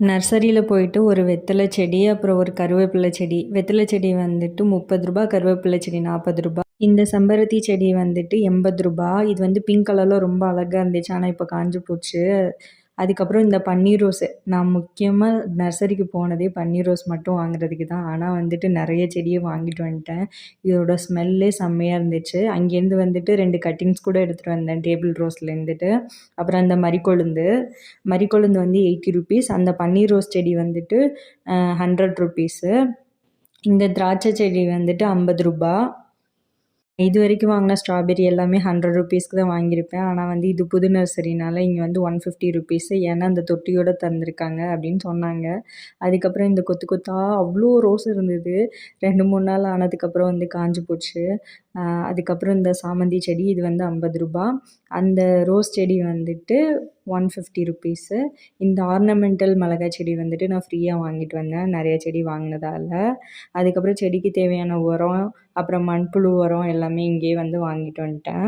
நர்சரியில் போயிட்டு ஒரு வெத்தலை செடி, அப்புறம் ஒரு கருவேப்பிலை செடி. வெத்தலை செடி வந்துட்டு ரூ. 30, கருவேப்பிலை செடி ரூ. 40. இந்த செம்பருத்தி செடி வந்துட்டு ரூ. 80. இது வந்து பிங்க் கலரில் ரொம்ப அழகாக இருந்துச்சு, ஆனால் இப்போ காஞ்சு போச்சு. அதுக்கப்புறம் இந்த பன்னீர் ரோஸு, நான் முக்கியமாக நர்சரிக்கு போனதே பன்னீர் ரோஸ் மட்டும் வாங்குறதுக்கு தான். ஆனால் வந்துட்டு நிறைய செடியை வாங்கிட்டு வந்துட்டேன். இதோட ஸ்மெல்லே செம்மையாக இருந்துச்சு. அங்கேருந்து வந்துட்டு 2 கட்டிங்ஸ் கூட எடுத்துகிட்டு வந்தேன் டேபிள் ரோஸ்லேருந்துட்டு. அப்புறம் அந்த மரிக்கொழுந்து மரிக்கொழுந்து வந்து ₹80. அந்த பன்னீர் ரோஸ் செடி வந்துட்டு ₹100. இந்த திராட்சை செடி வந்துட்டு ₹50. இது வரைக்கும் வாங்கின ஸ்ட்ராபெரி எல்லாமே ₹100க்கு தான் வாங்கியிருப்பேன். ஆனால் வந்து இது புது நர்சரினால இங்கே வந்து ₹150. ஏன்னா அந்த தொட்டியோடு தந்திருக்காங்க அப்படின்னு சொன்னாங்க. அதுக்கப்புறம் இந்த கொத்து கொத்தா அவ்வளோ ரோஸ் இருந்தது. 2-3 நாள் ஆனதுக்கப்புறம் வந்து காஞ்சு போச்சு. அதுக்கப்புறம் இந்த சாமந்தி செடி, இது வந்து ₹50. அந்த ரோஸ் செடி வந்துட்டு ₹150. இந்த ஆர்னமெண்டல் மிளகாய் செடி வந்துட்டு நான் ஃப்ரீயாக வாங்கிட்டு வந்தேன், நிறைய செடி வாங்கினதால. அதுக்கப்புறம் செடிக்கு தேவையான உரம், அப்புறம் மண்புழு உரம் எல்லாமே இங்கேயே வந்து வாங்கிட்டு வந்துட்டேன்.